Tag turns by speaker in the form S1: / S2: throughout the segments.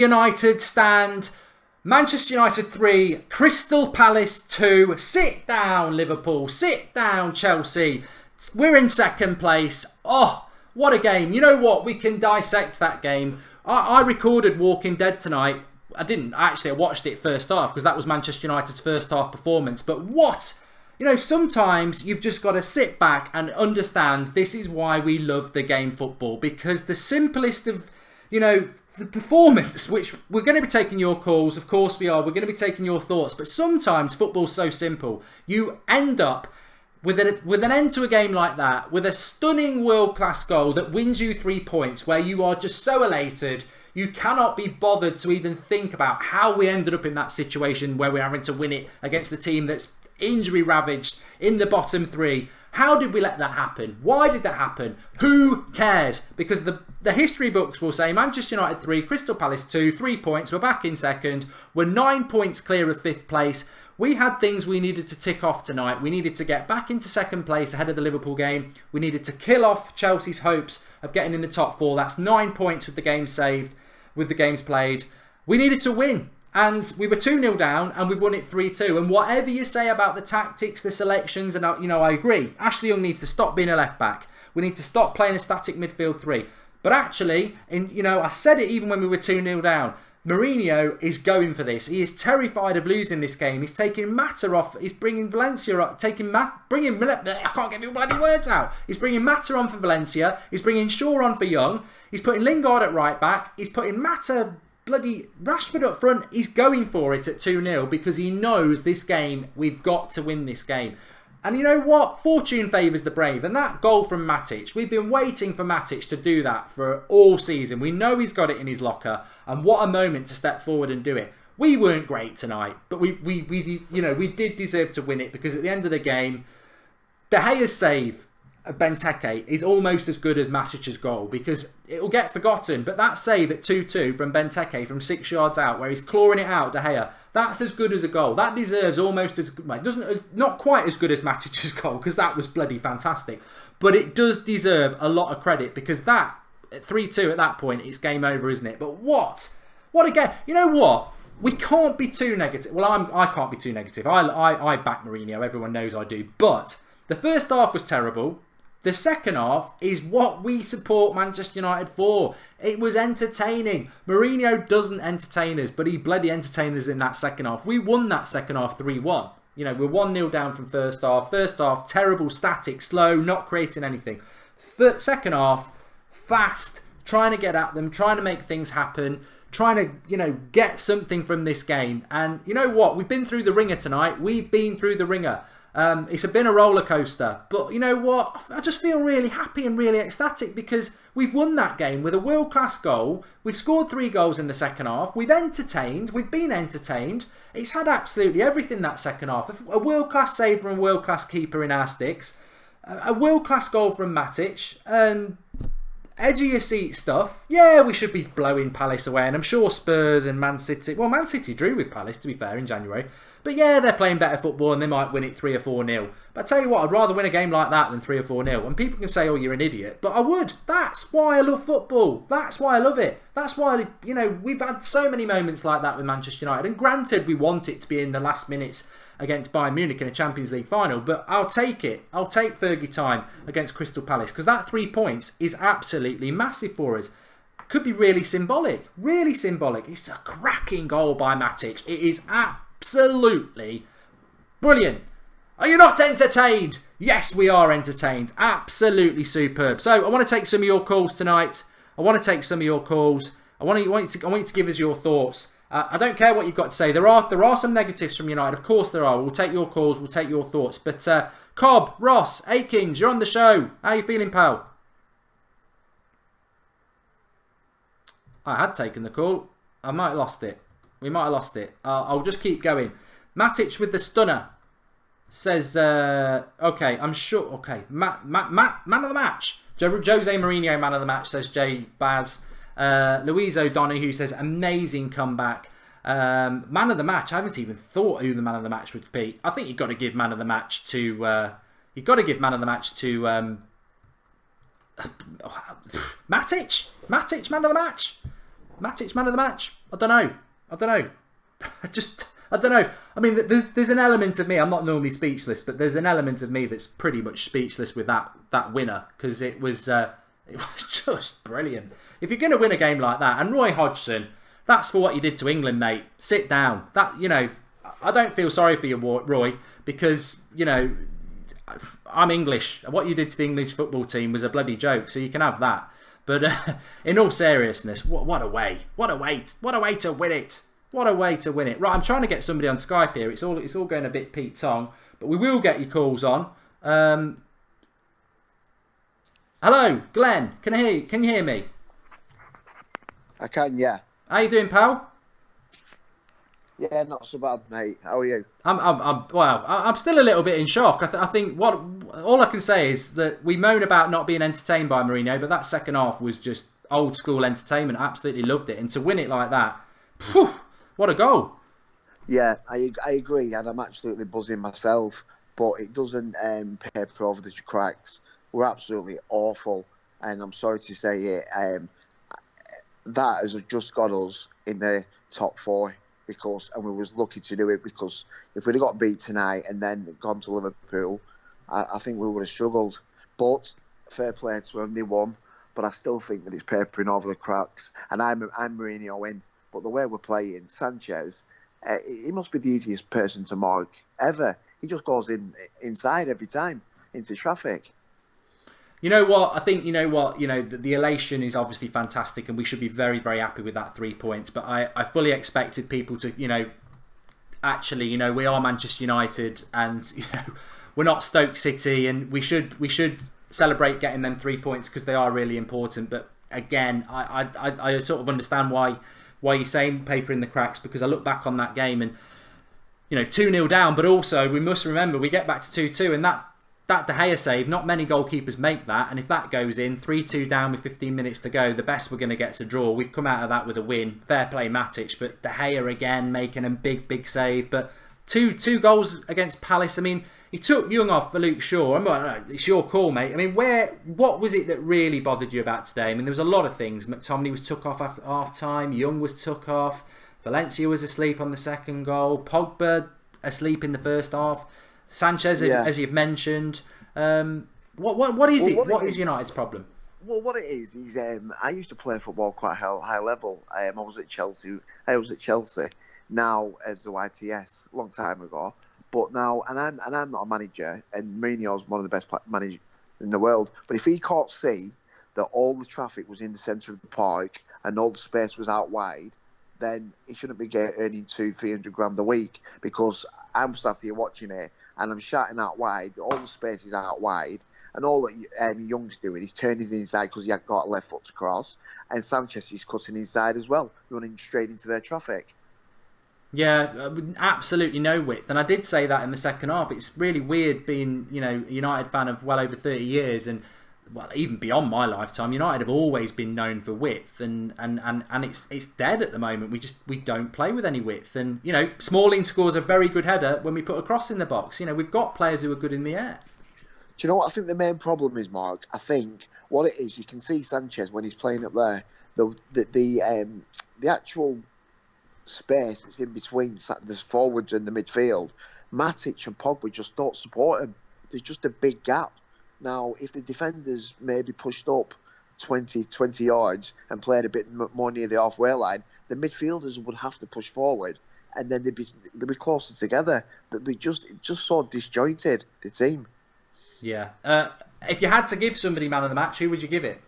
S1: United stand. Manchester United 3, Crystal Palace 2. Sit down, Liverpool. Sit down, Chelsea. We're in second place. Oh, what a game. You know what? We can dissect that game. I recorded Walking Dead tonight. I didn't. Actually, I watched it first half because that was Manchester United's first half performance. But what? You know, sometimes you've just got to sit back and understand this is why we love the game football. Because the simplest of, you know, the performance, which we're going to be taking your calls, of course we are, we're going to be taking your thoughts, but sometimes football's so simple. You end up with an end to a game like that, with a stunning world-class goal that wins you 3 points, where you are just so elated, you cannot be bothered to even think about how we ended up in that situation where we're having to win it against a team that's injury ravaged in the bottom 3. How did we let that happen? Why did that happen? Who cares? Because the history books will say Manchester United 3, Crystal Palace 2, 3 points. We're back in second. We're 9 points clear of 5th place. We had things we needed to tick off tonight. We needed to get back into second place ahead of the Liverpool game. We needed to kill off Chelsea's hopes of getting in the top 4. That's 9 points with the game saved, with the games played. We needed to win. And we were 2-0 down and we've won it 3-2. And whatever you say about the tactics, the selections, and you know, I agree. Ashley Young needs to stop being a left back. We need to stop playing a static midfield 3. But actually, you know, I said it even when we were 2-0 down. Mourinho is going for this. He is terrified of losing this game. He's taking Mata off. He's bringing Valencia up. I can't get my bloody words out. He's bringing Mata on for Valencia. He's bringing Shaw on for Young. He's putting Lingard at right back. He's putting Mata, bloody Rashford up front. He's going for it at 2-0 because he knows this game, we've got to win this game. And you know what? Fortune favours the brave. And that goal from Matic, we've been waiting for Matic to do that for all season. We know he's got it in his locker. And what a moment to step forward and do it. We weren't great tonight, but we did deserve to win it because at the end of the game, De Gea's save, Benteke, is almost as good as Matic's goal because it will get forgotten. But that save at 2-2 from Benteke from 6 yards out, where he's clawing it out, De Gea, that's as good as a goal. That deserves almost as not quite as good as Matic's goal because that was bloody fantastic, but it does deserve a lot of credit because that at 3-2 at that point, it's game over, isn't it? But what a game! You know what? We can't be too negative. Well, I can't be too negative. I back Mourinho. Everyone knows I do. But the first half was terrible. The second half is what we support Manchester United for. It was entertaining. Mourinho doesn't entertain us, but he bloody entertained us in that second half. We won that second half 3-1. You know, we're 1-0 down from first half. First half, terrible, static, slow, not creating anything. Second half, fast, trying to get at them, trying to make things happen, trying to, you know, get something from this game. And you know what? We've been through the ringer tonight. We've been through the ringer. It's been a roller coaster, but you know what? I just feel really happy and really ecstatic because we've won that game with a world-class goal. We've scored 3 goals in the second half. We've entertained. We've been entertained. It's had absolutely everything that second half. A world-class save from a world-class keeper in our sticks. A world-class goal from Matic. And edge of your seat stuff. Yeah, we should be blowing Palace away. And I'm sure Spurs and Man City... Well, Man City drew with Palace, to be fair, in January. But yeah, they're playing better football and they might win it 3 or 4-0. But I tell you what, I'd rather win a game like that than 3 or 4-0. And people can say, oh, you're an idiot. But I would. That's why I love football. That's why I love it. That's why, you know, we've had so many moments like that with Manchester United. And granted, we want it to be in the last minutes against Bayern Munich in a Champions League final. But I'll take it. I'll take Fergie time against Crystal Palace. Because that 3 points is absolutely massive for us. Could be really symbolic. Really symbolic. It's a cracking goal by Matic. It is absolutely brilliant. Are you not entertained? Yes, we are entertained. Absolutely superb. So I want to take some of your calls tonight. I want to you to give us your thoughts. I don't care what you've got to say. There are some negatives from United. Of course there are. We'll take your calls. We'll take your thoughts. But Cobb, Ross, Akins, you're on the show. How are you feeling, pal? I had taken the call. I might have lost it. We might have lost it. I'll just keep going. Matic with the stunner says, okay, I'm sure. Okay, man of the match. Jose Mourinho, man of the match, says Jay Baz. Louise O'Donoghue says, amazing comeback. Man of the match. I haven't even thought who the man of the match would be. I think you've got to give man of the match to. Matic. Matic, man of the match. Matic, man of the match. I don't know. I don't know. I mean, there's an element of me. I'm not normally speechless, but there's an element of me that's pretty much speechless with that winner, because it was just brilliant. If you're going to win a game like that, and Roy Hodgson, that's for what you did to England, mate. Sit down. I don't feel sorry for you, Roy, because I'm English. What you did to the English football team was a bloody joke, so you can have that. But in all seriousness, what a way! What a way to win it! What a way to win it! Right, I'm trying to get somebody on Skype here. It's all going a bit Pete Tong, but we will get your calls on. Hello, Glenn. Can you hear me?
S2: I can, yeah.
S1: How you doing, pal?
S2: Yeah, not so bad, mate. How are you?
S1: I'm still a little bit in shock. I think all I can say is that we moan about not being entertained by Mourinho, but that second half was just old school entertainment. Absolutely loved it, and to win it like that, phew, what a goal!
S2: Yeah, I agree, and I'm absolutely buzzing myself. But it doesn't paper over the cracks. We're absolutely awful, and I'm sorry to say it. That has just got us in the top four. And we was lucky to do it, because if we'd have got beat tonight and then gone to Liverpool, I think we would have struggled. But fair play to them, they won. But I still think that it's papering over the cracks. And I'm Mourinho in. But the way we're playing, Sanchez, he must be the easiest person to mark ever. He just goes inside every time, into traffic.
S1: You know what? I think, the elation is obviously fantastic, and we should be very, very happy with that 3 points. But I fully expected people to, actually, we are Manchester United, and, we're not Stoke City, and we should celebrate getting them 3 points, because they are really important. But again, I sort of understand why you're saying paper in the cracks, because I look back on that game and, 2-0 down, but also we must remember we get back to 2-2, and that De Gea save, not many goalkeepers make that, and if that goes in, 3-2 down with 15 minutes to go, the best we're going to get is a draw. We've come out of that with a win. Fair play Matic, but De Gea again making a big save. But two goals against Palace. I mean, he took Young off for Luke Shaw. It's your call, mate. I mean, what was it that really bothered you about today? I mean, there was a lot of things. McTominay was took off after half time. Young was took off. Valencia was asleep on the second goal. Pogba asleep in the first half. Sanchez, as you've mentioned. What is it? What is United's problem?
S2: Well, what it is I used to play football quite high level. I was at Chelsea. Now as the YTS, a long time ago. But now, and I'm not a manager, and Mourinho's one of the best managers in the world. But if he can't see that all the traffic was in the centre of the park and all the space was out wide, then he shouldn't be earning 200-300 grand a week, because I'm sat here watching it and I'm shouting out wide, all the space is out wide, and all that Young's doing is turning his inside because he hasn't got a left foot to cross, and Sanchez is cutting inside as well, running straight into their traffic.
S1: Yeah, absolutely no width, and I did say that in the second half. It's really weird being, a United fan of well over 30 years, and even beyond my lifetime, United have always been known for width, and it's dead at the moment. We don't play with any width, and Smalling scores a very good header when we put a cross in the box. We've got players who are good in the air.
S2: Do you know what I think the main problem is, Mark? I think what it is, you can see Sanchez when he's playing up there, the actual space that's in between the forwards and the midfield, Matic and Pogba just don't support him. There's just a big gap. Now, if the defenders maybe pushed up 20 yards and played a bit more near the halfway line, the midfielders would have to push forward, and then they'd be closer together. That we just so disjointed, the team.
S1: Yeah. If you had to give somebody man of the match, who would you give it?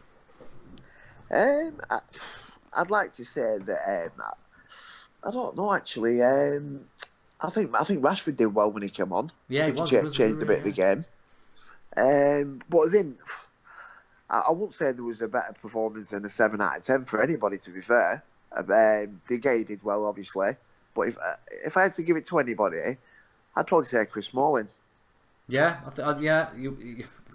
S2: I'd like to say that I don't know actually. I think Rashford did well when he came on.
S1: Yeah,
S2: he changed a bit of the game. But then I wouldn't say there was a better performance than a 7 out of 10 for anybody, to be fair. De Gea did well, obviously, but if I had to give it to anybody, I'd probably say Chris Smalling.
S1: Yeah,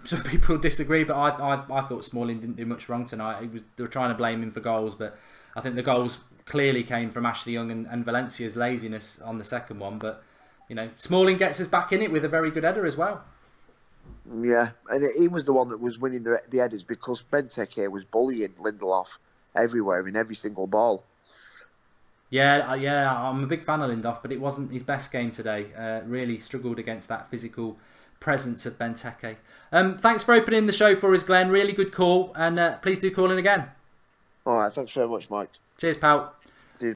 S1: some people disagree, but I thought Smalling didn't do much wrong tonight. They were trying to blame him for goals, but I think the goals clearly came from Ashley Young and Valencia's laziness on the second one. But Smalling gets us back in it with a very good header as well.
S2: Yeah, and he was the one that was winning the headers, because Benteke was bullying Lindelof everywhere in every single ball.
S1: Yeah, I'm a big fan of Lindelof, but it wasn't his best game today. Really struggled against that physical presence of Benteke. Thanks for opening the show for us, Glenn. Really good call, and please do call in again.
S2: All right, thanks very much, Mike.
S1: Cheers, pal.
S2: See you.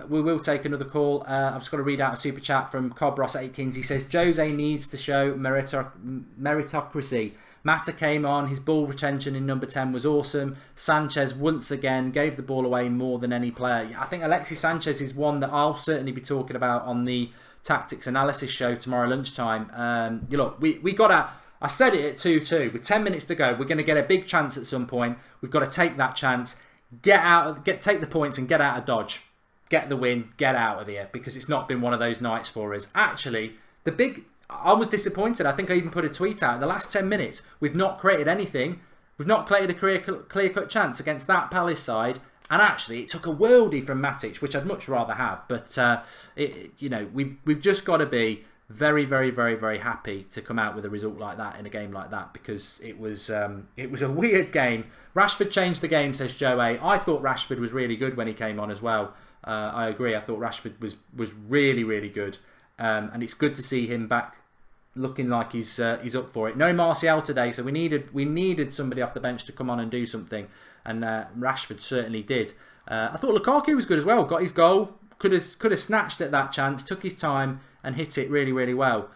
S1: We will take another call. I've just got to read out a super chat from Cobros Aikins. He says Jose needs to show meritocracy. Mata came on, his ball retention in number 10 was awesome. Sanchez once again gave the ball away more than any player. I think Alexis Sanchez is one that I'll certainly be talking about on the Tactics Analysis show tomorrow lunchtime. Look, we got to... I said it at 2-2. With 10 minutes to go, we're going to get a big chance at some point. We've got to take that chance. Take the points and get out of Dodge. Get the win, get out of here, because it's not been one of those nights for us. Actually, I was disappointed. I think I even put a tweet out. In the last 10 minutes, we've not created anything. We've not created a clear-cut chance against that Palace side. And actually, it took a worldie from Matic, which I'd much rather have. But we've just got to be very, very, very, very happy to come out with a result like that in a game like that, because it was a weird game. Rashford changed the game, says Joe A. I thought Rashford was really good when he came on as well. I agree. I thought Rashford was really, really good, and it's good to see him back, looking like he's up for it. No Martial today, so we needed somebody off the bench to come on and do something, and Rashford certainly did. I thought Lukaku was good as well. Got his goal. Could have snatched at that chance. Took his time and hit it really, really well.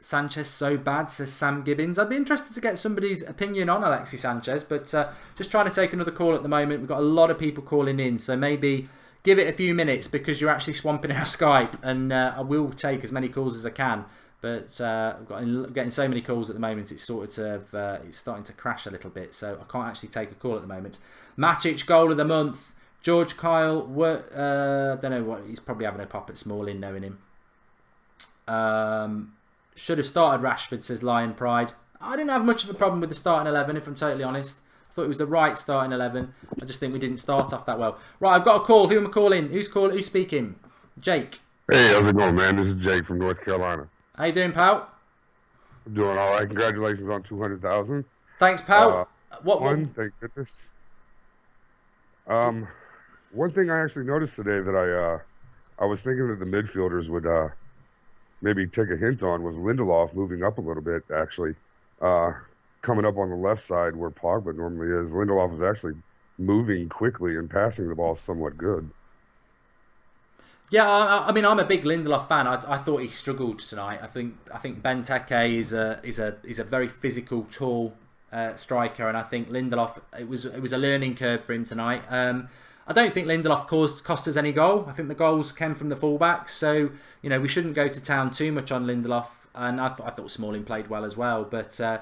S1: Sanchez so bad, says Sam Gibbons. I'd be interested to get somebody's opinion on Alexis Sanchez, but just trying to take another call at the moment. We've got a lot of people calling in, so maybe give it a few minutes, because you're actually swamping our Skype, and I will take as many calls as I can. But I'm getting so many calls at the moment, it's it's starting to crash a little bit, so I can't actually take a call at the moment. Matic goal of the month. George Kyle, don't know what, he's probably having a pop at Smalling, knowing him. Should have started Rashford, says Lion Pride. I didn't have much of a problem with the starting 11, if I'm totally honest. I thought it was the right starting 11. I just think we didn't start off that well. Right, I've got a call. Who am I calling? Who's speaking? Jake.
S3: Hey, how's it going, man? This is Jake from North Carolina.
S1: How you doing, pal?
S3: I'm doing all right. Congratulations on 200,000.
S1: Thanks, pal.
S3: Thank goodness. One thing I actually noticed today that I was thinking that the midfielders would maybe take a hint on was Lindelof moving up a little bit, actually. Coming up on the left side where Pogba normally is. Lindelof is actually moving quickly and passing the ball somewhat good.
S1: Yeah, I mean, I'm a big Lindelof fan. I thought he struggled tonight. I think Benteke is a very physical, tall striker, and I think Lindelof, it was a learning curve for him tonight. I don't think Lindelof cost us any goal. I think the goals came from the fullbacks, so we shouldn't go to town too much on Lindelof. And I thought Smalling played well as well, but I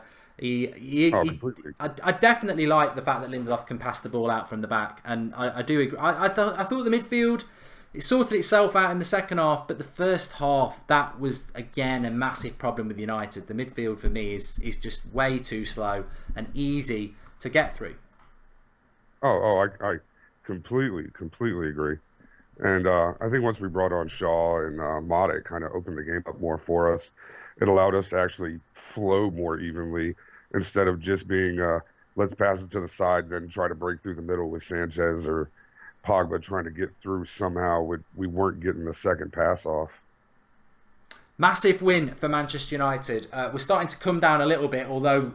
S1: definitely like the fact that Lindelof can pass the ball out from the back, and I do agree. I thought the midfield, it sorted itself out in the second half, but the first half, that was again a massive problem with United. The midfield for me is just way too slow and easy to get through.
S3: I completely agree. And I think once we brought on Shaw and Matic, kind of opened the game up more for us. It allowed us to actually flow more evenly instead of just being let's pass it to the side, then try to break through the middle with Sanchez or Pogba trying to get through somehow. We weren't getting the second pass off.
S1: Massive win for Manchester United. We're starting to come down a little bit, although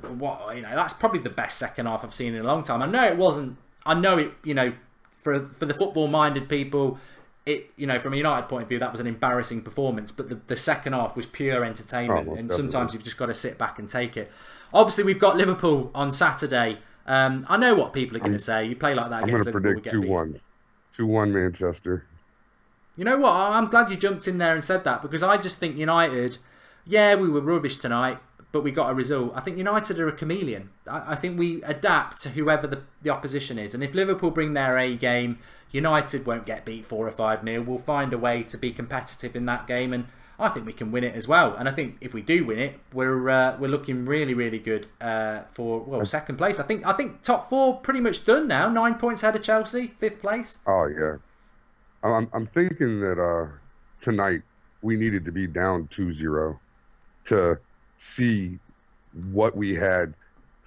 S1: that's probably the best second half I've seen in a long time. I know it wasn't. I know it. For the football-minded people, from a United point of view, that was an embarrassing performance. But the second half was pure entertainment, and sometimes you've just got to sit back and take it. Obviously, we've got Liverpool on Saturday. I know what people are going to say. You play like that against Liverpool,
S3: I'm going to predict 2-1. 2-1 Manchester.
S1: You know what? I'm glad you jumped in there and said that, because I just think United, we were rubbish tonight, but we got a result. I think United are a chameleon. I think we adapt to whoever the opposition is. And if Liverpool bring their A game, United won't get beat 4 or 5-0. We'll find a way to be competitive in that game, and I think we can win it as well. And I think if we do win it, we're looking really, really good for second place. I think top 4 pretty much done now. 9 points ahead of Chelsea, 5th place.
S3: Oh yeah, I'm thinking that tonight we needed to be down 2-0 to see what we had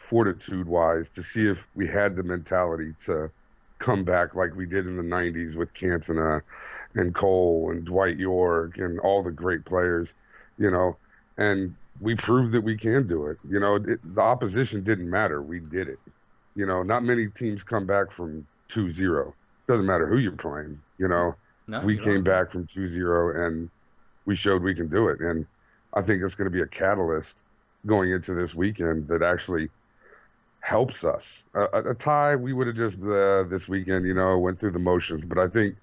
S3: fortitude-wise, to see if we had the mentality to come back like we did in the 90s with Cantona and Cole and Dwight York and all the great players, you know, and we proved that we can do it. You know, the opposition didn't matter. We did it. You know, not many teams come back from 2-0. Doesn't matter who you're playing, you know.
S1: No,
S3: We came
S1: right.
S3: back from 2-0 and we showed we can do it. And I think it's going to be a catalyst going into this weekend that actually helps us. A tie, we would have just this weekend, you know, went through the motions. But I think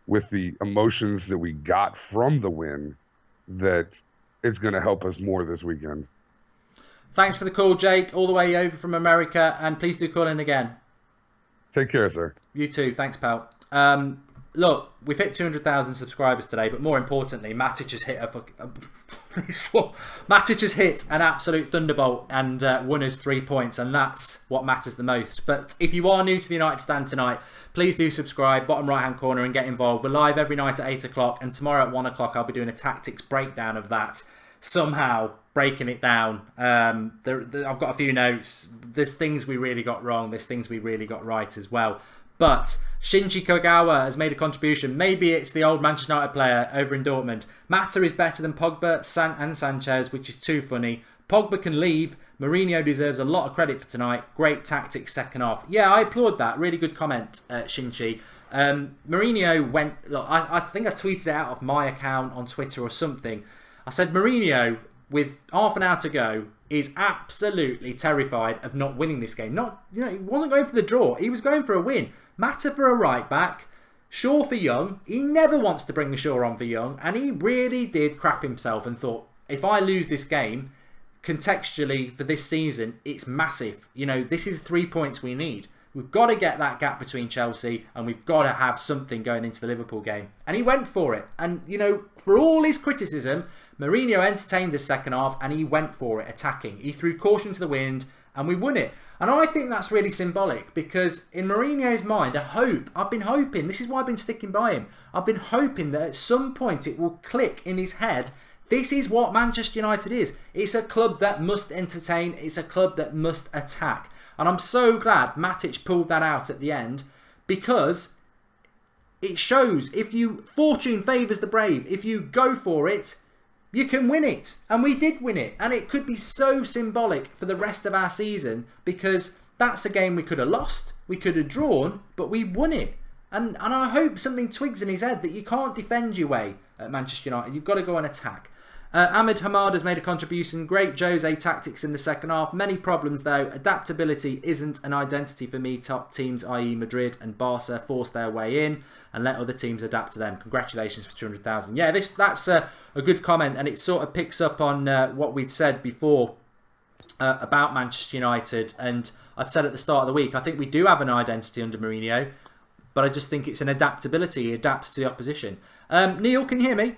S3: with the emotions that we got from the win, that it's going to help us more this weekend.
S1: Thanks for the call, Jake, all the way over from America, and please do call in again.
S3: Take care, sir.
S1: You too. Thanks, pal. Look, we've hit 200,000 subscribers today, but more importantly, Matic has hit Matic has hit an absolute thunderbolt and won us 3 points, and that's what matters the most. But if you are new to the United Stand tonight, please do subscribe, bottom right-hand corner, and get involved. We're live every night at 8 o'clock, and tomorrow at 1 o'clock I'll be doing a tactics breakdown of that. Somehow breaking it down. I've got a few notes. There's things we really got wrong. There's things we really got right as well. But Shinji Kagawa has made a contribution. Maybe it's the old Manchester United player over in Dortmund. Mata is better than Pogba and Sanchez, which is too funny. Pogba can leave. Mourinho deserves a lot of credit for tonight. Great tactics second half. Yeah, I applaud that. Really good comment, Shinji. Mourinho went... Look, I think I tweeted it out of my account on Twitter or something. I said Mourinho, with half an hour to go, is absolutely terrified of not winning this game. He wasn't going for the draw. He was going for a win. Mata for a right back, Shaw for Young. He never wants to bring the Shaw on for Young, and he really did crap himself and thought, if I lose this game, contextually for this season, it's massive. You know, this is 3 points we need. We've got to get that gap between Chelsea, and we've got to have something going into the Liverpool game. And he went for it. And, you know, for all his criticism, Mourinho entertained the second half, and he went for it, attacking. He threw caution to the wind, and we won it. And I think that's really symbolic, because in Mourinho's mind, I've been hoping, this is why I've been sticking by him, I've been hoping that at some point it will click in his head. This is what Manchester United is. It's a club that must entertain. It's a club that must attack. And I'm so glad Matic pulled that out at the end, because it shows fortune favours the brave. If you go for it, you can win it. And we did win it. And it could be so symbolic for the rest of our season, because that's a game we could have lost, we could have drawn, but we won it. And I hope something twigs in his head that you can't defend your way at Manchester United. You've got to go and attack. Ahmed Hamad has made a contribution. Great Jose tactics in the second half. Many problems though. Adaptability isn't an identity for me. Top teams, i.e. Madrid and Barca, force their way in and let other teams adapt to them. Congratulations for 200,000. Yeah, that's a good comment, and it sort of picks up on what we'd said before about Manchester United. And I'd said at the start of the week, I think we do have an identity under Mourinho, but I just think it's an adaptability. He adapts to the opposition. Neil, can you hear me?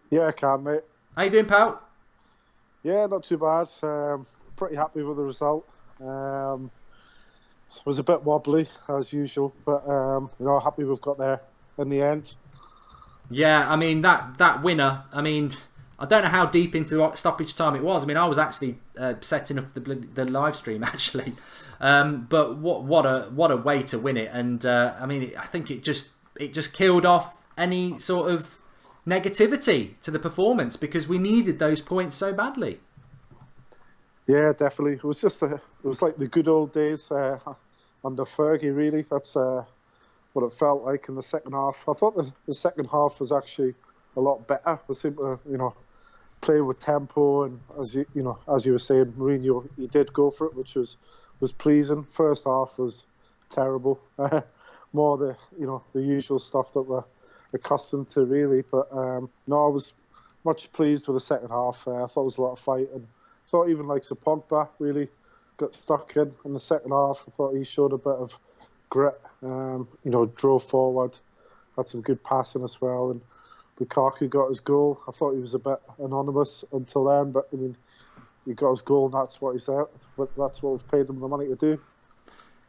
S4: Yeah, I can, mate.
S1: How you doing, pal?
S4: Yeah, not too bad. Pretty happy with the result. It was a bit wobbly, as usual, but happy we've got there in the end.
S1: Yeah, I mean, that winner, I mean, I don't know how deep into stoppage time it was. I mean, I was actually setting up the live stream, actually. But what a way to win it. And, I mean, I think it just killed off any sort of negativity to the performance, because we needed those points so badly.
S4: Yeah, definitely. It was like the good old days under Fergie, really. That's what it felt like in the second half. I thought the second half was actually a lot better. We seemed to, play with tempo, and as you were saying, Mourinho, he did go for it, which was pleasing. First half was terrible. More the usual stuff that we're accustomed to, really. But I was much pleased with the second half. I thought it was a lot of fight, and I thought even like Pogba really got stuck in the second half. I thought he showed a bit of grit. Drove forward, had some good passing as well, and Lukaku got his goal. I thought he was a bit anonymous until then, but I mean, he got his goal, and that's what he's out. But that's what we've paid him the money to do.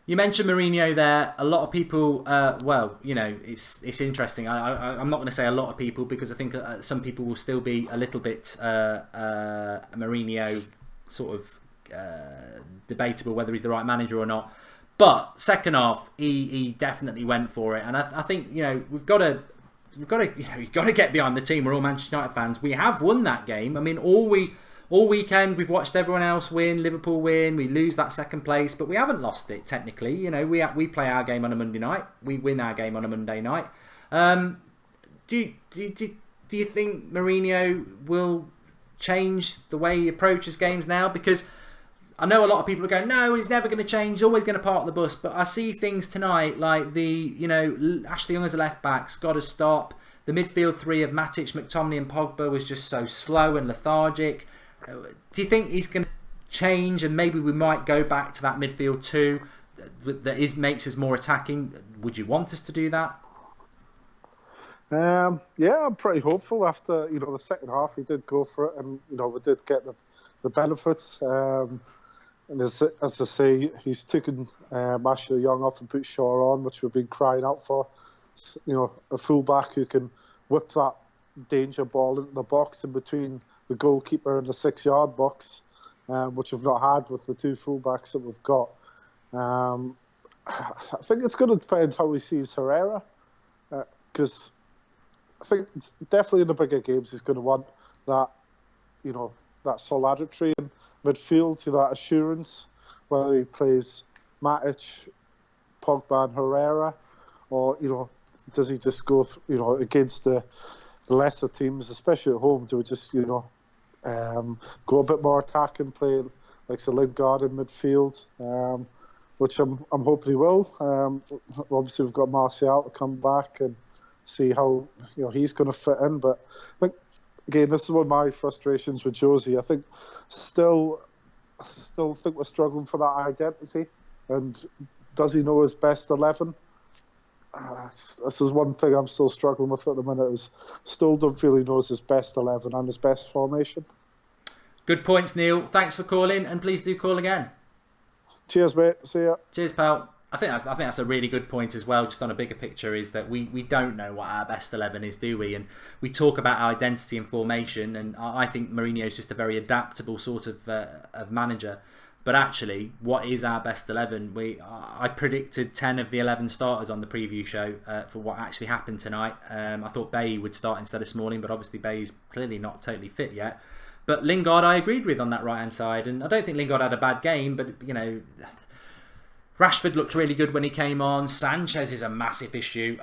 S1: You mentioned Mourinho there. A lot of people, it's interesting. I'm not going to say a lot of people, because I think some people will still be a little bit Mourinho sort of debatable whether he's the right manager or not. But second half, he definitely went for it, and I think we've got to get behind the team. We're all Manchester United fans. We have won that game. I mean, all weekend we've watched everyone else win. Liverpool win. We lose that second place, but we haven't lost it technically. We play our game on a Monday night. We win our game on a Monday night. Do you think Mourinho will change the way he approaches games now? Because I know a lot of people are going, no, he's never going to change, he's always going to park the bus. But I see things tonight like Ashley Young as a left back's got to stop. The midfield three of Matic, McTominay and Pogba was just so slow and lethargic. Do you think he's going to change and maybe we might go back to that midfield two that makes us more attacking? Would you want us to do that?
S4: Yeah, I'm pretty hopeful. After the second half, he did go for it, and we did get the benefits. And as I say, he's taken Ashley Young off and put Shaw on, which we've been crying out for. A fullback who can whip that danger ball into the box in between the goalkeeper and the 6-yard box, which we've not had with the two fullbacks that we've got. I think it's going to depend how he sees Herrera, because I think it's definitely in the bigger games he's going to want that, that solidarity in midfield, that assurance, whether he plays Matic, Pogba and Herrera, or, does he just go, against the lesser teams, especially at home, do we just, go a bit more attacking, play like Lingard in midfield, which I'm hoping he will. Obviously, we've got Martial to come back and see how he's going to fit in. But I think, again, this is one of my frustrations with Josie. I think still think we're struggling for that identity. And does he know his best 11? This is one thing I'm still struggling with at the minute. Is still don't feel he knows his best 11 and his best formation. Good points, Neil. Thanks for calling, and please do call again. Cheers, mate. See ya. Cheers, pal. I think that's a really good point as well, just on a bigger picture, is that we don't know what our best 11 is, do we? And we talk about our identity and formation, and I think Mourinho's just a very adaptable sort of manager. But actually, what is our best 11? I predicted 10 of the 11 starters on the preview show for what actually happened tonight. I thought Bailly would start instead of Smalling, but obviously Bailly's clearly not totally fit yet. But Lingard I agreed with on that right-hand side, and I don't think Lingard had a bad game, but, Rashford looked really good when he came on. Sanchez is a massive issue.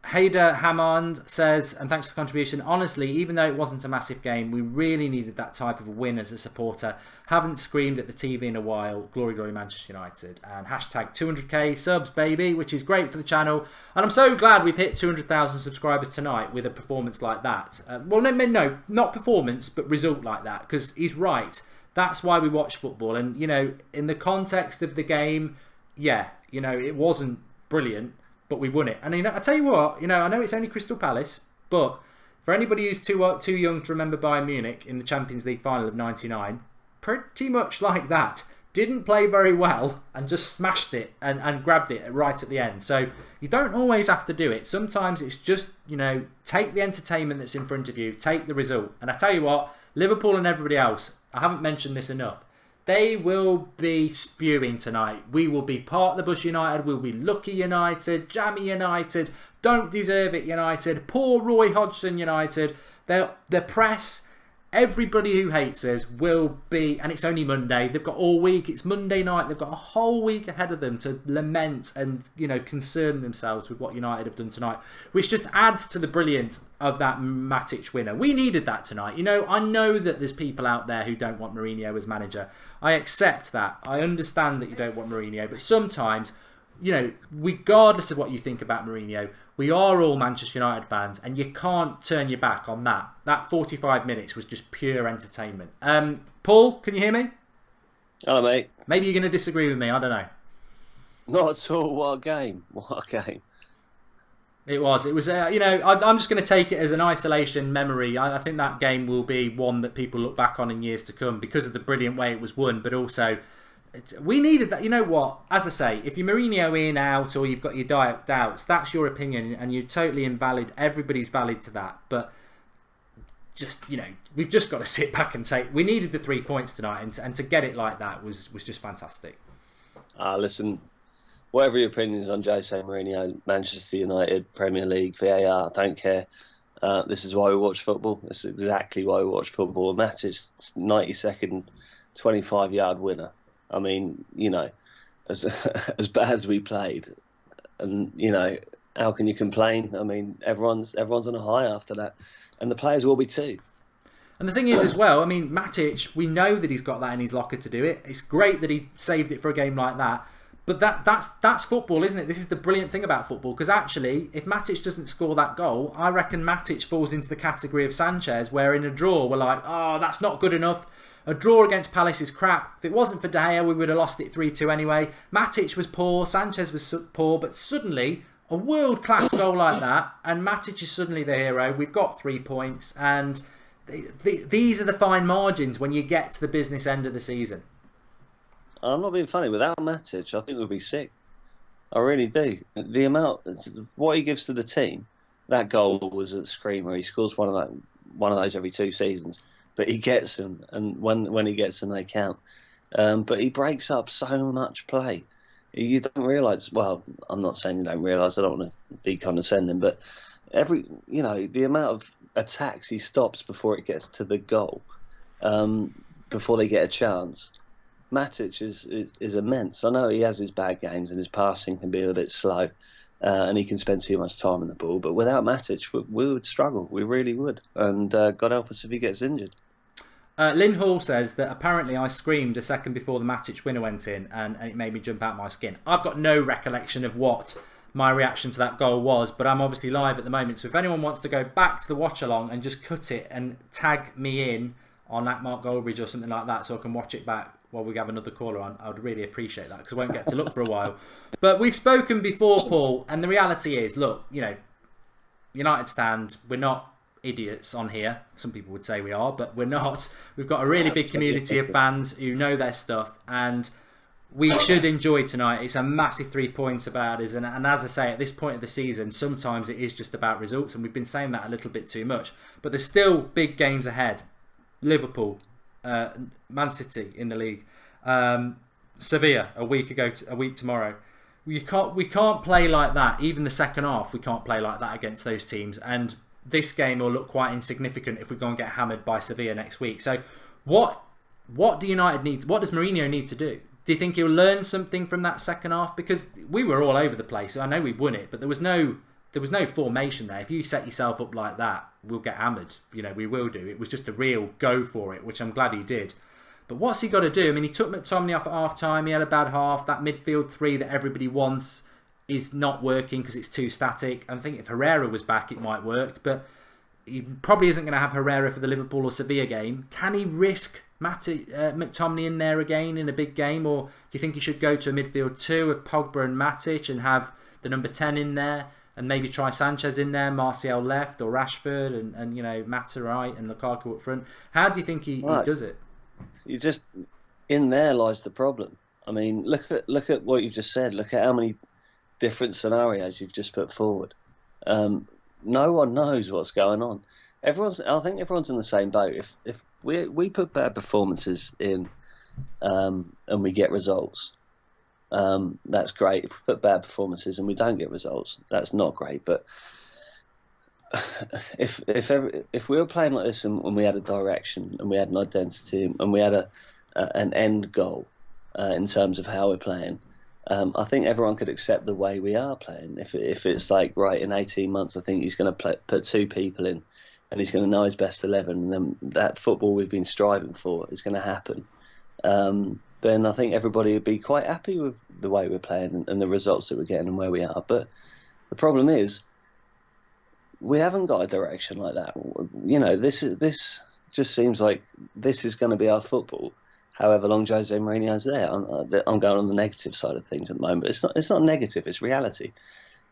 S4: Hader Hammond says, and thanks for the contribution, honestly, even though it wasn't a massive game, we really needed that type of win as a supporter. Haven't screamed at the TV in a while. Glory, glory, Manchester United. And hashtag 200k subs, baby, which is great for the channel. And I'm so glad we've hit 200,000 subscribers tonight with a performance like that. Well, no, not performance, but result like that, because he's right. That's why we watch football. And, in the context of the game, yeah, it wasn't brilliant, but we won it. And I tell you what, I know it's only Crystal Palace, but for anybody who's too young to remember Bayern Munich in the Champions League final of '99, pretty much like that. Didn't play very well and just smashed it and grabbed it right at the end. So you don't always have to do it. Sometimes it's just, take the entertainment that's in front of you, take the result. And I tell you what, Liverpool and everybody else, I haven't mentioned this enough, they will be spewing tonight. We will be part of the bus United. We'll be lucky United, jammy United, don't deserve it United, poor Roy Hodgson United. The press, everybody who hates us will be, and it's only Monday. They've got all week. It's Monday night. They've got a whole week ahead of them to lament and, concern themselves with what United have done tonight, which just adds to the brilliance of that Matic winner. We needed that tonight. I know that there's people out there who don't want Mourinho as manager. I accept that. I understand that you don't want Mourinho, but sometimes, regardless of what you think about Mourinho, we are all Manchester United fans, and you can't turn your back on that. That 45 minutes was just pure entertainment. Paul, can you hear me?
S5: Hello, mate.
S1: Maybe you're going to disagree with me. I don't know.
S5: Not at all. What a game. What a game.
S1: It was. I'm just going to take it as an isolation memory. I think that game will be one that people look back on in years to come because of the brilliant way it was won, but also we needed that. You know what? As I say, if you're Mourinho in, out, or you've got your doubts, that's your opinion, and you're totally invalid. Everybody's valid to that. But just, we've just got to sit back and take. We needed the 3 points tonight, and to get it like that was just fantastic.
S5: Listen, whatever your opinions on Jose Mourinho, Manchester United, Premier League, VAR, I don't care. This is why we watch football. This is exactly why we watch football. Matic, 92nd, 25-yard winner. I mean, as bad as we played, and how can you complain? I mean, everyone's on a high after that, and the players will be too.
S1: And the thing is as well, I mean, Matic, we know that he's got that in his locker to do it. It's great that he saved it for a game like that. But that's football, isn't it? This is the brilliant thing about football. Because actually, if Matic doesn't score that goal, I reckon Matic falls into the category of Sanchez, where in a draw, we're like, oh, that's not good enough. A draw against Palace is crap. If it wasn't for De Gea, we would have lost it 3-2 anyway. Matic was poor, Sanchez was poor, but suddenly, a world-class goal like that, and Matic is suddenly the hero. We've got 3 points, and these are the fine margins when you get to the business end of the season.
S5: I'm not being funny. Without Matic, I think we'd be sick. I really do. The amount, what he gives to the team, that goal was a screamer. He scores one of those every 2 seasons, but he gets them, and when he gets them, they count. But he breaks up so much play. You don't realise. Well, I'm not saying you don't realise. I don't want to be condescending, but the amount of attacks he stops before it gets to the goal, before they get a chance. Matic is immense. I know he has his bad games and his passing can be a bit slow, and he can spend too much time on the ball. But without Matic, we would struggle. We really would. And God help us if he gets injured.
S1: Lynn Hall says that apparently I screamed a second before the Matic winner went in, and it made me jump out my skin. I've got no recollection of what my reaction to that goal was, but I'm obviously live at the moment. So if anyone wants to go back to the watch along and just cut it and tag me in on that Mark Goldbridge or something like that, so I can watch it back while we have another caller on, I would really appreciate that, because I won't get to look for a while. But we've spoken before, Paul, and the reality is, look, United stand, we're not idiots on here. Some people would say we are, but we're not. We've got a really big community of fans who know their stuff, and we should enjoy tonight. It's a massive 3 points about us, and as I say, at this point of the season, sometimes it is just about results, and we've been saying that a little bit too much. But there's still big games ahead. Liverpool, Man City in the league, Sevilla a week tomorrow. We can't play like that. Even the second half, we can't play like that against those teams. And this game will look quite insignificant if we go and get hammered by Sevilla next week. So, what do United need? What does Mourinho need to do? Do you think he'll learn something from that second half? Because we were all over the place. I know we won it, but there was no formation there. If you set yourself up like that, we'll get hammered. We will do. It was just a real go for it, which I'm glad he did. But what's he got to do? I mean, he took McTominay off at half-time. He had a bad half. That midfield 3 that everybody wants is not working because it's too static. I think if Herrera was back, it might work. But he probably isn't going to have Herrera for the Liverpool or Sevilla game. Can he risk McTominay in there again in a big game? Or do you think he should go to a midfield 2 of Pogba and Matic and have the number 10 in there? And maybe try Sanchez in there, Martial left, or Rashford, and Mata right, and Lukaku up front. How do you think he does it?
S5: In there lies the problem. I mean, look at what you've just said. Look at how many different scenarios you've just put forward. No one knows what's going on. I think everyone's in the same boat. If we put bad performances in, and we get results, that's great. If we put bad performances and we don't get results, that's not great. But if we were playing like this and we had a direction and we had an identity and we had an end goal in terms of how we're playing, I think everyone could accept the way we are playing. If it's like, right, in 18 months, I think he's going to put 2 people in and he's going to know his best 11, and then that football we've been striving for is going to happen. Then I think everybody would be quite happy with the way we're playing and the results that we're getting and where we are. But the problem is, we haven't got a direction like that. This just seems like this is going to be our football, however long Jose Mourinho's there. I'm going on the negative side of things at the moment. It's not negative, it's reality.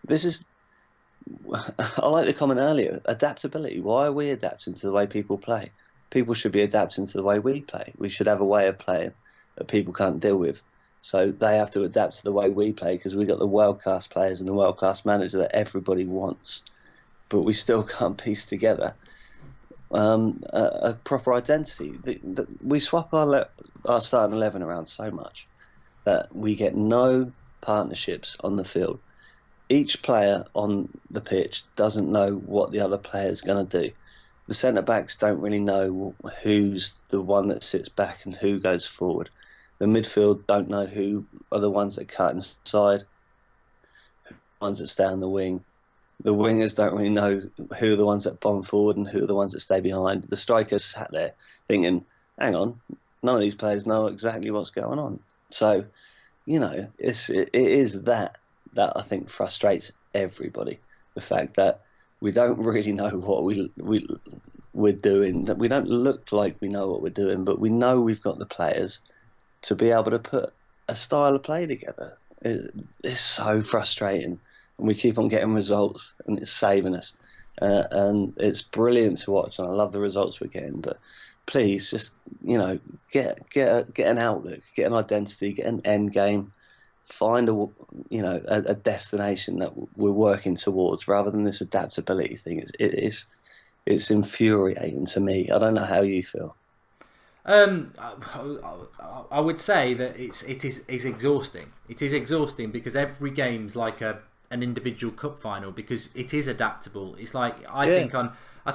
S5: I like the comment earlier, adaptability. Why are we adapting to the way people play? People should be adapting to the way we play. We should have a way of playing that people can't deal with. So they have to adapt to the way we play because we've got the world-class players and the world-class manager that everybody wants. But we still can't piece together a proper identity. We swap our starting 11 around so much that we get no partnerships on the field. Each player on the pitch doesn't know what the other player is going to do. The centre-backs don't really know who's the one that sits back and who goes forward. The midfield don't know who are the ones that cut inside, who are the ones that stay on the wing. The wingers don't really know who are the ones that bomb forward and who are the ones that stay behind. The strikers sat there thinking, hang on, none of these players know exactly what's going on. So, it is that I think frustrates everybody. The fact that we don't really know what we're doing. That we don't look like we know what we're doing, but we know we've got the players to be able to put a style of play together. It's so frustrating, and we keep on getting results, and it's saving us. And it's brilliant to watch, and I love the results we're getting. But please, just get an outlook, get an identity, get an end game. Find a destination that we're working towards, rather than this adaptability thing. It's infuriating to me. I don't know how you feel.
S1: I would say that it is exhausting. It is exhausting because every game's like an individual cup final, because it is adaptable. It's like I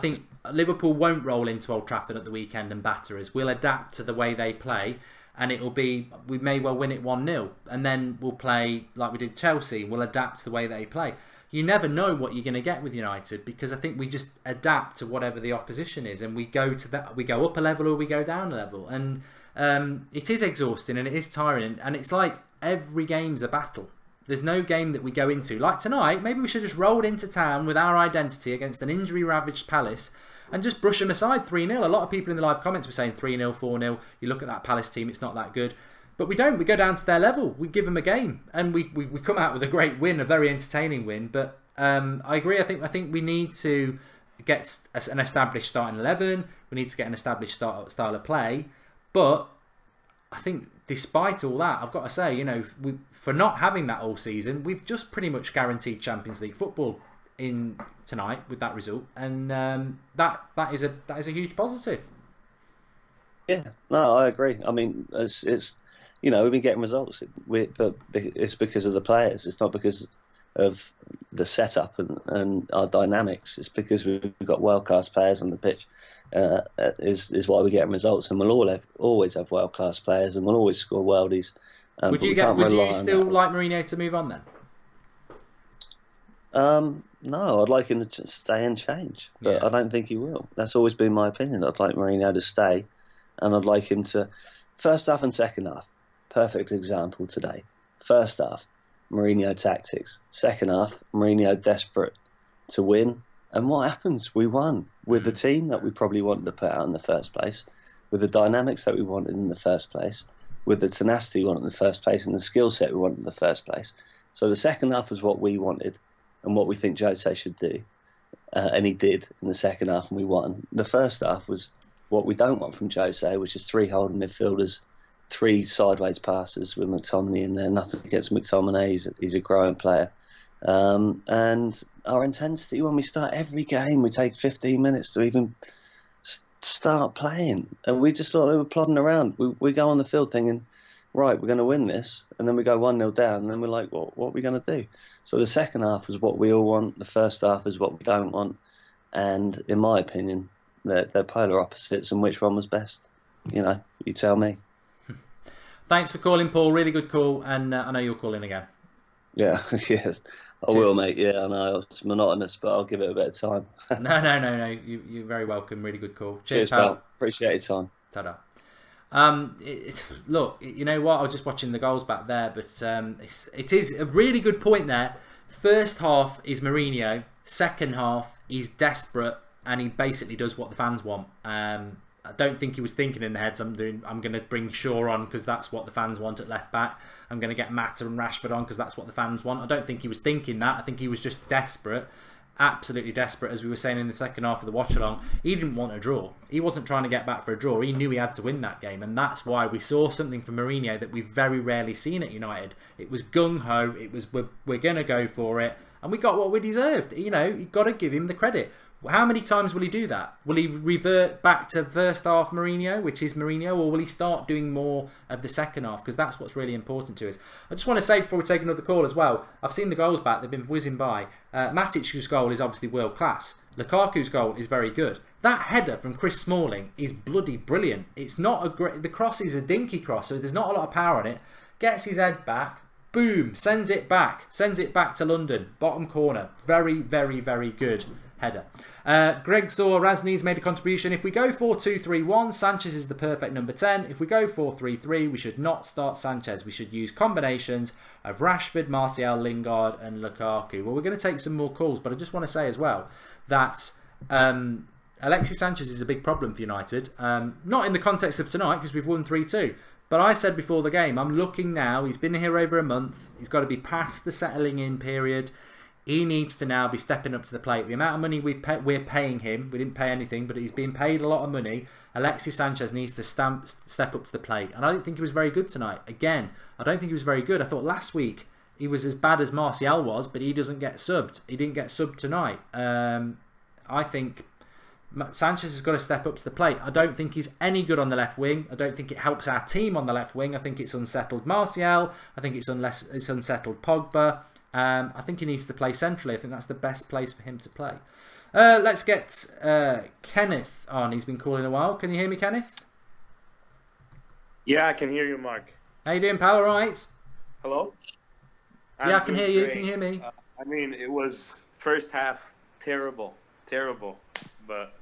S1: think Liverpool won't roll into Old Trafford at the weekend and batter us. We'll adapt to the way they play. And it'll be, we may well win it 1-0, and then we'll play like we did Chelsea. We'll adapt to the way they play. You never know what you're going to get with United, because I think we just adapt to whatever the opposition is, and we go up a level or we go down a level, and it is exhausting and it is tiring, and it's like every game's a battle. There's no game that we go into like tonight. Maybe we should just roll into town with our identity against an injury-ravaged Palace and just brush them aside 3-0. A lot of people in the live comments were saying 3-0, 4-0. You look at that Palace team, it's not that good. But we don't. We go down to their level. We give them a game. And we come out with a great win, a very entertaining win. But I agree. I think we need to get an established starting 11. We need to get an established style of play. But I think despite all that, I've got to say, for not having that all season, we've just pretty much guaranteed Champions League football in tonight with that result, and that is a huge positive.
S5: Yeah, no, I agree. I mean, it's we've been getting results, but it's because of the players. It's not because of the setup and our dynamics. It's because we've got world class players on the pitch. Is why we're getting results, and we'll always have world class players, and we'll always score worldies.
S1: Would you still like Mourinho to move on then?
S5: No, I'd like him to stay and change, but I don't think he will. That's always been my opinion. I'd like Mourinho to stay, and I'd like him to first half and second half. Perfect example today. First half, Mourinho tactics. Second half, Mourinho desperate to win. And what happens? We won with the team that we probably wanted to put out in the first place, with the dynamics that we wanted in the first place, with the tenacity we wanted in the first place, and the skill set we wanted in the first place. So the second half was what we wanted and what we think Jose should do. And he did in the second half, and we won. The first half was what we don't want from Jose, which is 3 holding midfielders, 3 sideways passes with McTominay in there. Nothing against McTominay, he's a growing player. And our intensity when we start every game, we take 15 minutes to even start playing. And we just thought we were plodding around. We go on the field thinking, right, we're going to win this. And then we go 1-0 down, and then we're like, well, what are we going to do? So the second half is what we all want. The first half is what we don't want. And in my opinion, they're polar opposites, and which one was best? You tell me.
S1: Thanks for calling, Paul. Really good call. And I know you'll call in again.
S5: Yeah, yes. I will, mate. Yeah, I know. It's monotonous, but I'll give it a bit of time.
S1: No. You're very welcome. Really good call.
S5: Cheers, pal. Appreciate your time.
S1: Ta-da. Look, you know what? I was just watching the goals back there, but it is a really good point there. First half is Mourinho. Second half, he's desperate, and he basically does what the fans want. I don't think he was thinking in the heads, I'm going to bring Shaw on because that's what the fans want at left back. I'm going to get Mata and Rashford on because that's what the fans want. I don't think he was thinking that. I think he was just desperate, absolutely desperate, as we were saying in the second half of the watch-along. He didn't want a draw. He wasn't trying to get back for a draw. He knew he had to win that game, and that's why we saw something from Mourinho that we've very rarely seen at United. It was gung-ho. It was, we're going to go for it, and we got what we deserved. You've got to give him the credit. How many times will he do that? Will he revert back to first half Mourinho, which is Mourinho, or will he start doing more of the second half? Because that's what's really important to us. I just want to say before we take another call as well, I've seen the goals back, they've been whizzing by. Matic's goal is obviously world class. Lukaku's goal is very good. That header from Chris Smalling is bloody brilliant. It's not a great... The cross is a dinky cross, so there's not a lot of power on it. Gets his head back, boom, sends it back to London, bottom corner. Very, very, very good header. Greg Zor Razni's made a contribution. If we go 4-2-3-1, Sanchez is the perfect number 10. If we go 4-3-3, we should not start Sanchez. We should use combinations of Rashford, Martial, Lingard and Lukaku. Well, we're going to take some more calls, but I just want to say as well that Alexis Sanchez is a big problem for United. Not in the context of tonight, because we've won 3-2. But I said before the game, I'm looking now, he's been here over a month. He's got to be past the settling in period. He needs to now be stepping up to the plate. The amount of money we're paying him, we didn't pay anything, but he's been paid a lot of money. Alexis Sanchez needs to step up to the plate. And I don't think he was very good tonight. Again, I don't think he was very good. I thought last week he was as bad as Martial was, but he doesn't get subbed. He didn't get subbed tonight. I think Sanchez has got to step up to the plate. I don't think he's any good on the left wing. I don't think it helps our team on the left wing. I think it's unsettled Martial. I think it's unsettled Pogba. I think he needs to play centrally. I think that's the best place for him to play. Let's get Kenneth on. He's been calling a while. Can you hear me, Kenneth?
S6: Yeah, I can hear you, Mark.
S1: How you doing, pal? All right?
S6: Hello?
S1: Yeah, I can hear you. Can you hear me?
S6: I mean, it was first half terrible, but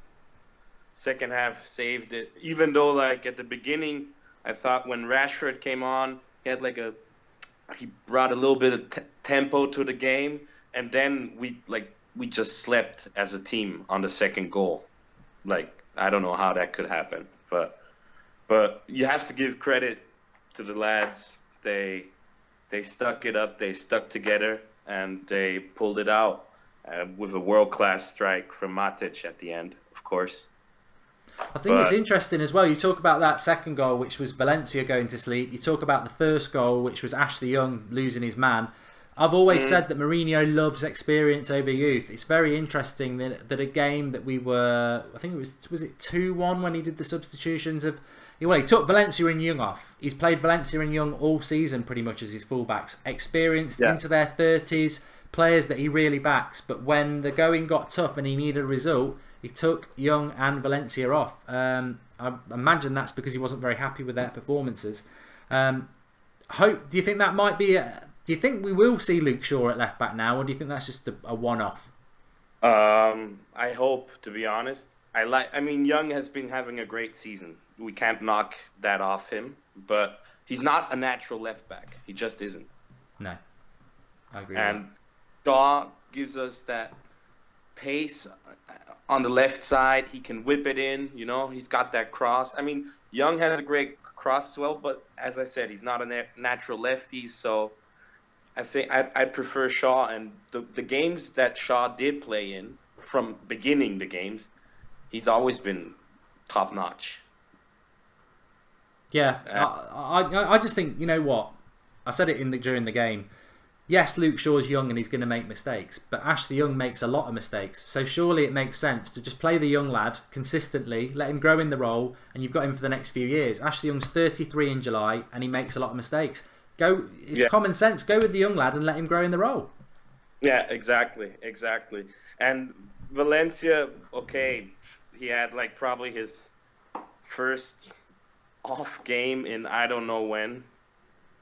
S6: second half saved it. Even though, like, at the beginning, I thought when Rashford came on, he had he brought a little bit of tempo to the game, and then we just slept as a team on the second goal. I don't know how that could happen, but you have to give credit to the lads. They stuck it up, they stuck together, and they pulled it out with a world-class strike from Matic at the end, of course.
S1: I think it's interesting as well. You talk about that second goal, which was Valencia going to sleep. You talk about the first goal, which was Ashley Young losing his man. I've always said that Mourinho loves experience over youth. It's very interesting that a game that we were, I think it was it 2-1 when he did the substitutions of... Well, he took Valencia and Young off. He's played Valencia and Young all season pretty much as his fullbacks. Experienced into their 30s, players that he really backs. But when the going got tough and he needed a result, he took Young and Valencia off. I imagine that's because he wasn't very happy with their performances. Do you think that might be... do you think we will see Luke Shaw at left back now, or do you think that's just a one-off?
S6: I hope, to be honest. Young has been having a great season. We can't knock that off him, but he's not a natural left back. He just isn't.
S1: No, I agree.
S6: And Shaw gives us that pace on the left side. He can whip it in, he's got that cross. I mean, Young has a great cross as well, but as I said, he's not a natural lefty, so I think I'd prefer Shaw. And the games that Shaw did play in, from beginning the games, he's always been top notch.
S1: Yeah, I just think, you know what? I said it during the game. Yes, Luke Shaw's young and he's going to make mistakes, but Ashley Young makes a lot of mistakes. So surely it makes sense to just play the young lad consistently, let him grow in the role, and you've got him for the next few years. Ashley Young's 33 in July, and he makes a lot of mistakes. It's common sense. Go with the young lad and let him grow in the role.
S6: Yeah, exactly. And Valencia, okay, he had probably his first off game in I don't know when.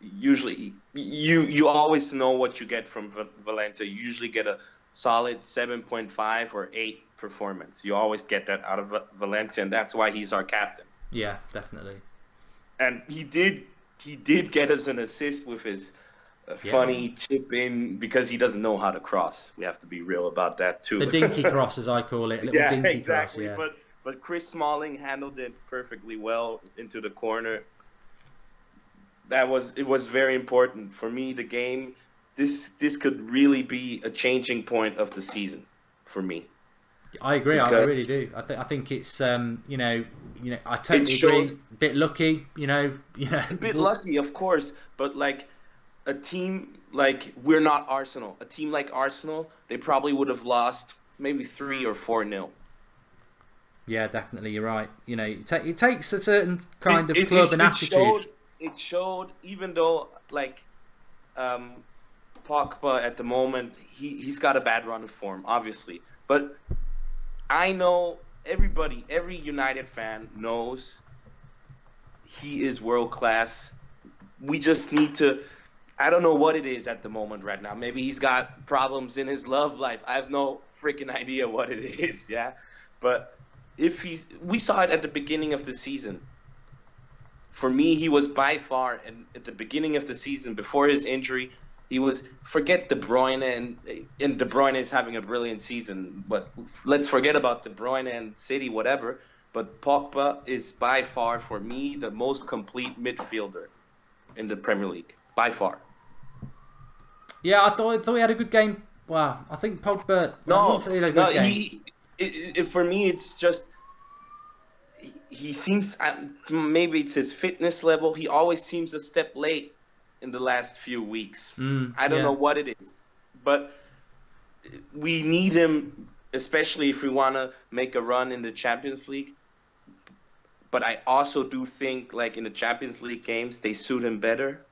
S6: Usually, you always know what you get from Valencia. You usually get a solid 7.5 or 8 performance. You always get that out of Valencia, and that's why he's our captain.
S1: Yeah, definitely.
S6: And he did get us an assist with his funny chip in, because he doesn't know how to cross. We have to be real about that too.
S1: The dinky cross, as I call it. Dinky
S6: exactly.
S1: Cross, yeah.
S6: But Chris Smalling handled it perfectly well into the corner. It was very important for me. The game, this could really be a changing point of the season for me.
S1: I agree. I really do. I think it's I totally agree. A bit lucky, A
S6: bit lucky, of course, but a team we're not Arsenal. A team like Arsenal, they probably would have lost maybe 3 or 4-0.
S1: Yeah, definitely, you're right. You know, it takes a certain kind of club and attitude.
S6: It showed, even though, like, Pogba at the moment, he's got a bad run of form, obviously. But I know every United fan knows he is world class. We just need to, I don't know what it is at the moment right now. Maybe he's got problems in his love life. I have no freaking idea what it is, yeah? But we saw it at the beginning of the season. For me, he was by far, and at the beginning of the season, before his injury, he was, forget De Bruyne, and De Bruyne is having a brilliant season, but let's forget about De Bruyne and City, whatever. But Pogba is by far, for me, the most complete midfielder in the Premier League, by far.
S1: Yeah, I thought he had a good game. Well, I think Pogba.
S6: For me, it's just he seems, maybe it's his fitness level. He always seems a step late in the last few weeks. I don't know what it is, but we need him, especially if we want to make a run in the Champions League. But I also do think, like, in the Champions League games, they suit him better.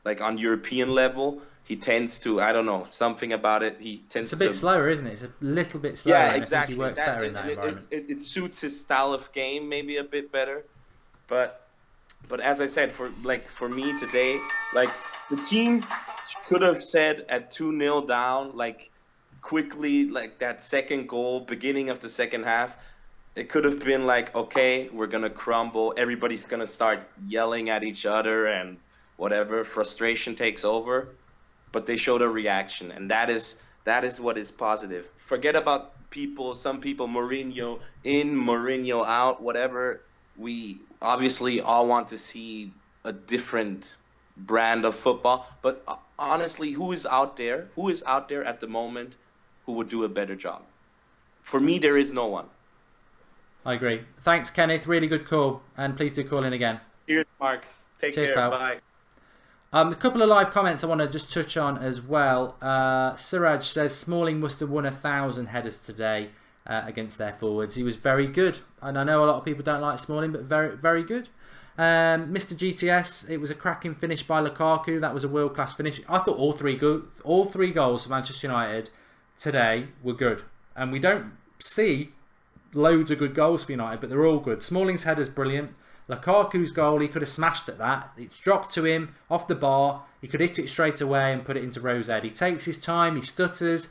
S6: Like, on European level, he tends to, I don't know, something about it.
S1: It's a bit slower, isn't it? It's a little bit slower.
S6: Yeah, exactly.
S1: I think he works better in that environment.
S6: It suits his style of game maybe a bit better. But as I said, for me today, like, the team could have said at 2-0 down, like, quickly, like, that second goal, beginning of the second half, it could have been like, okay, we're going to crumble. Everybody's going to start yelling at each other and whatever. Frustration takes over. But they showed a reaction, and that is what is positive. Forget about some people, Mourinho in, Mourinho out, whatever. We obviously all want to see a different brand of football. But honestly, who is out there at the moment who would do a better job? For me, there is no one.
S1: I agree. Thanks, Kenneth. Really good call. And please do call in again.
S6: Cheers, Mark. Cheers, care. Pal. Bye.
S1: A couple of live comments I want to just touch on as well. Siraj says Smalling must have won 1,000 headers today against their forwards. He was very good. And I know a lot of people don't like Smalling, but very, very good. Mr. GTS, it was a cracking finish by Lukaku. That was a world-class finish. I thought all three goals for Manchester United today were good. And we don't see loads of good goals for United, but they're all good. Smalling's header's brilliant. Lukaku's goal, he could have smashed at that. It's dropped to him off the bar. He could hit it straight away and put it into Rose Ed. He takes his time, he stutters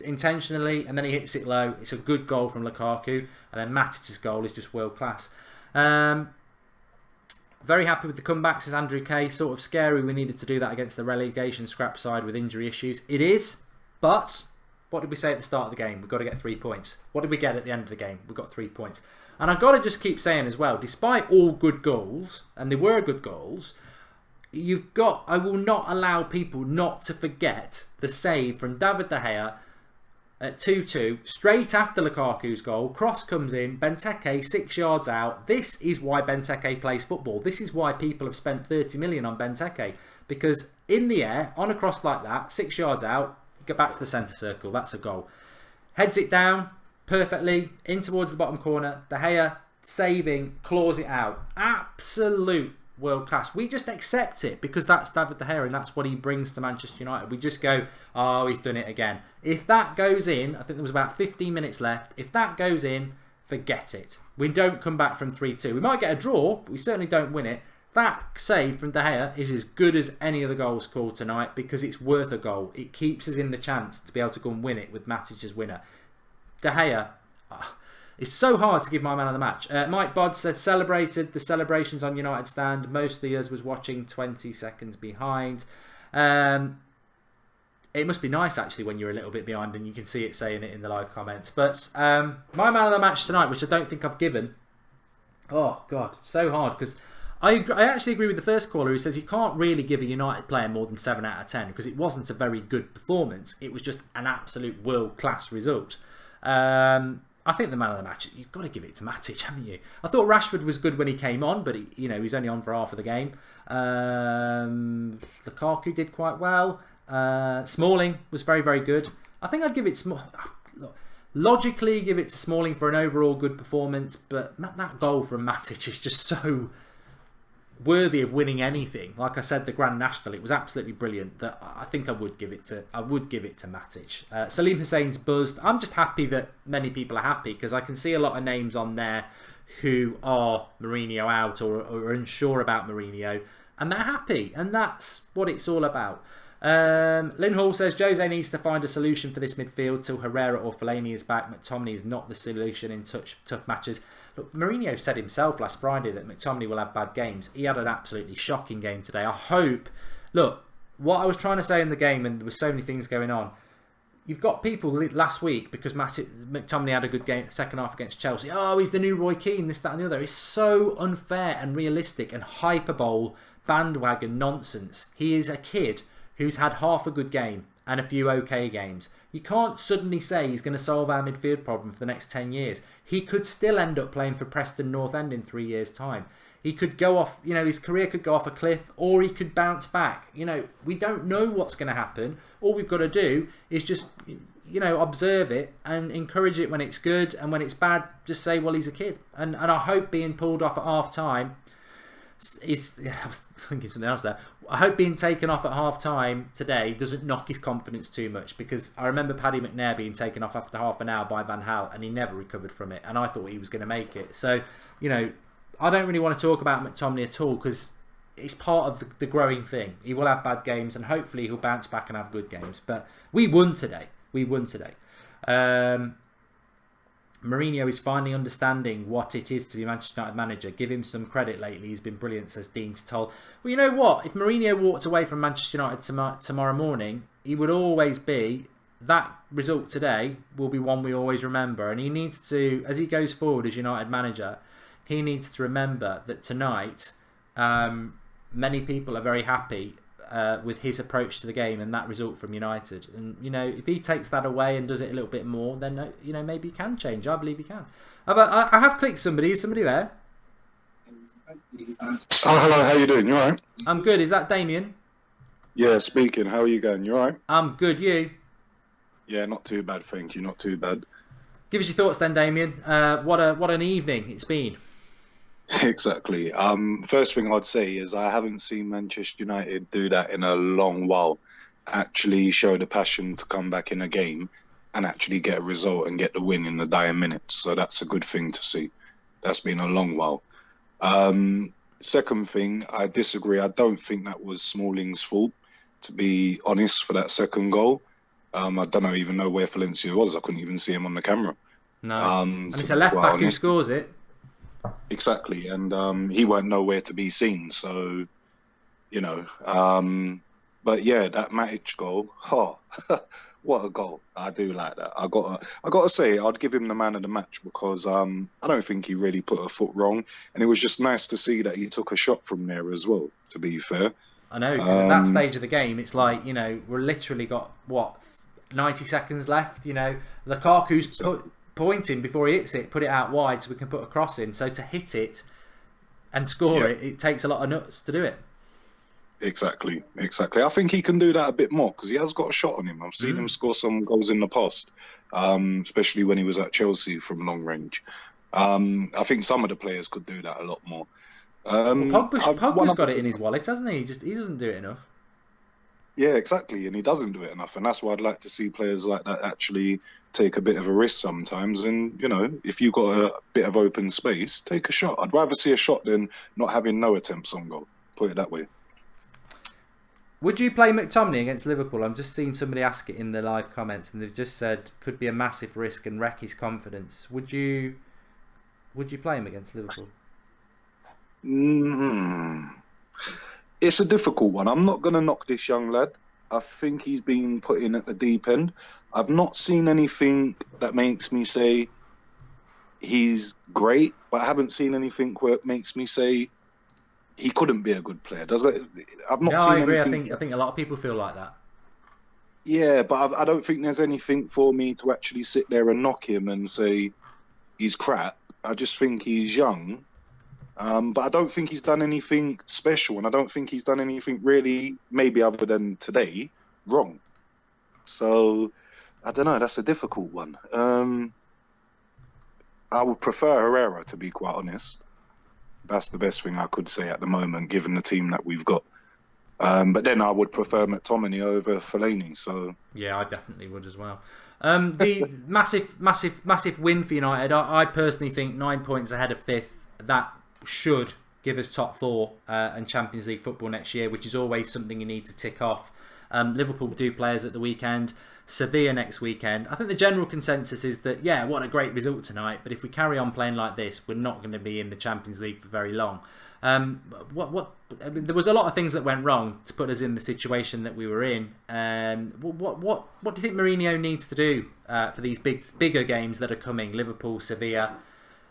S1: intentionally, and then he hits it low. It's a good goal from Lukaku. And then Matic's goal is just world class. Very happy with the comeback, says Andrew Kay. Sort of scary we needed to do that against the relegation scrap side with injury issues. It is, but what did we say at the start of the game? We've got to get 3 points. What did we get at the end of the game? We got 3 points. And I've got to just keep saying as well, despite all good goals, and they were good goals, I will not allow people not to forget the save from David De Gea at 2-2, straight after Lukaku's goal. Cross comes in, Benteke 6 yards out. This is why Benteke plays football. This is why people have spent 30 million on Benteke. Because in the air, on a cross like that, 6 yards out, get back to the centre circle. That's a goal. Heads it down perfectly in towards the bottom corner. De Gea saving, claws it out. Absolute world class. We just accept it because that's David De Gea and that's what he brings to Manchester United. We just go, oh, he's done it again. If that goes in, I think there was about 15 minutes left. If that goes in, forget it. We don't come back from 3-2. We might get a draw, but we certainly don't win it. That save from De Gea is as good as any of the goals scored tonight because it's worth a goal. It keeps us in the chance to be able to go and win it with Matic as winner. De Gea, it's so hard to give my man of the match. Mike Bod said celebrated the celebrations on United stand. Mostly us was watching 20 seconds behind. It must be nice actually when you're a little bit behind and you can see it saying it in the live comments. But my man of the match tonight, which I don't think I've given. Oh God, so hard because I actually agree with the first caller who says you can't really give a United player more than 7 out of 10 because it wasn't a very good performance. It was just an absolute world-class result. I think the man of the match, you've got to give it to Matic, haven't you? I thought Rashford was good when he came on, but he's only on for half of the game. Lukaku did quite well. Smalling was very, very good. I think I'd give it logically give it to Smalling for an overall good performance, but that goal from Matic is just so worthy of winning anything. Like I said, the Grand National, it was absolutely brilliant. That I think I would give it to Matic. Salim Hussein's buzzed. I'm just happy that many people are happy because I can see a lot of names on there who are Mourinho out or are unsure about Mourinho, and they're happy, and that's what it's all about. Lynn Hall says Jose needs to find a solution for this midfield till Herrera or Fellaini is back. McTominay is not the solution in tough matches. Look, Mourinho said himself last Friday that McTominay will have bad games. He had an absolutely shocking game today. I hope... Look, what I was trying to say in the game, and there were so many things going on, you've got people last week, because McTominay had a good game second half against Chelsea. Oh, he's the new Roy Keane, this, that and the other. It's so unfair and realistic and hyperbole, bandwagon nonsense. He is a kid who's had half a good game and a few okay games. You can't suddenly say he's going to solve our midfield problem for the next 10 years. He could still end up playing for Preston North End in 3 years' time. He could go off, his career could go off a cliff, or he could bounce back. We don't know what's going to happen. All we've got to do is just, observe it and encourage it when it's good, and when it's bad, just say, well, he's a kid. And I hope being pulled off at half time I was thinking something else there. I hope being taken off at half time today doesn't knock his confidence too much, because I remember Paddy McNair being taken off after half an hour by Van Gaal and he never recovered from it, and I thought he was going to make it. So, I don't really want to talk about McTominay at all, because it's part of the growing thing. He will have bad games and hopefully he'll bounce back and have good games. But we won today. Mourinho is finally understanding what it is to be Manchester United manager. Give him some credit lately. He's been brilliant, says Dean's told. Well, you know what? If Mourinho walked away from Manchester United tomorrow morning, he would always be... That result today will be one we always remember. And he needs to, as he goes forward as United manager, he needs to remember that tonight many people are very happy with his approach to the game and that result from United. And, if he takes that away and does it a little bit more, then, maybe he can change. I believe he can. I have clicked somebody. Is somebody there?
S7: Oh, hello. How you doing? You all right?
S1: I'm good. Is that Damien?
S7: Yeah, speaking. How are you going? You all right?
S1: I'm good. You?
S7: Yeah, not too bad, thank you. Not too bad.
S1: Give us your thoughts then, Damien. What an evening it's been.
S7: Exactly. First thing I'd say is I haven't seen Manchester United do that in a long while. Actually show the passion to come back in a game and actually get a result and get the win in the dying minutes. So that's a good thing to see. That's been a long while. Second thing, I disagree. I don't think that was Smalling's fault, to be honest, for that second goal. I don't even know where Valencia was. I couldn't even see him on the camera.
S1: No. And it's a left back who scores it.
S7: Exactly, and he weren't nowhere to be seen. So, but yeah, that Matic goal, what a goal! I do like that. I got to say, I'd give him the man of the match, because I don't think he really put a foot wrong, and it was just nice to see that he took a shot from there as well. To be fair,
S1: I know, because at that stage of the game, it's like we're literally got 90 seconds left. Lukaku's pointing before he hits it, put it out wide so we can put a cross in. So to hit it and score it takes a lot of nuts to do it.
S7: Exactly. I think he can do that a bit more, because he has got a shot on him. I've seen him score some goals in the past, especially when he was at Chelsea from long range. I think some of the players could do that a lot more.
S1: Pogba's got it in his wallet, hasn't he? He doesn't do it enough.
S7: Yeah, exactly, and he doesn't do it enough, and that's why I'd like to see players like that actually take a bit of a risk sometimes. And if you've got a bit of open space, take a shot. I'd rather see a shot than not having no attempts on goal. Put it that way.
S1: Would you play McTominay against Liverpool? I'm just seeing somebody ask it in the live comments, and they've just said could be a massive risk and wreck his confidence. Would you play him against Liverpool?
S7: It's a difficult one. I'm not going to knock this young lad. I think he's been put in at the deep end. I've not seen anything that makes me say he's great, but I haven't seen anything where it makes me say he couldn't be a good player. Does it? I've not seen
S1: I agree.
S7: anything.
S1: I think a lot of people feel like that.
S7: Yeah, but I don't think there's anything for me to actually sit there and knock him and say he's crap. I just think he's young. But I don't think he's done anything special, and I don't think he's done anything really, maybe other than today, wrong. So I don't know. That's a difficult one. I would prefer Herrera, to be quite honest. That's the best thing I could say at the moment, given the team that we've got. But then I would prefer McTominay over Fellaini. So
S1: yeah, I definitely would as well. The massive win for United. I personally think 9 points ahead of fifth. That should give us top four and Champions League football next year, which is always something you need to tick off. Liverpool do players at the weekend, Sevilla next weekend. I think the general consensus is that, yeah, what a great result tonight, but if we carry on playing like this, we're not going to be in the Champions League for very long. I mean, there was a lot of things that went wrong to put us in the situation that we were in. What do you think Mourinho needs to do for these bigger games that are coming? Liverpool, Sevilla,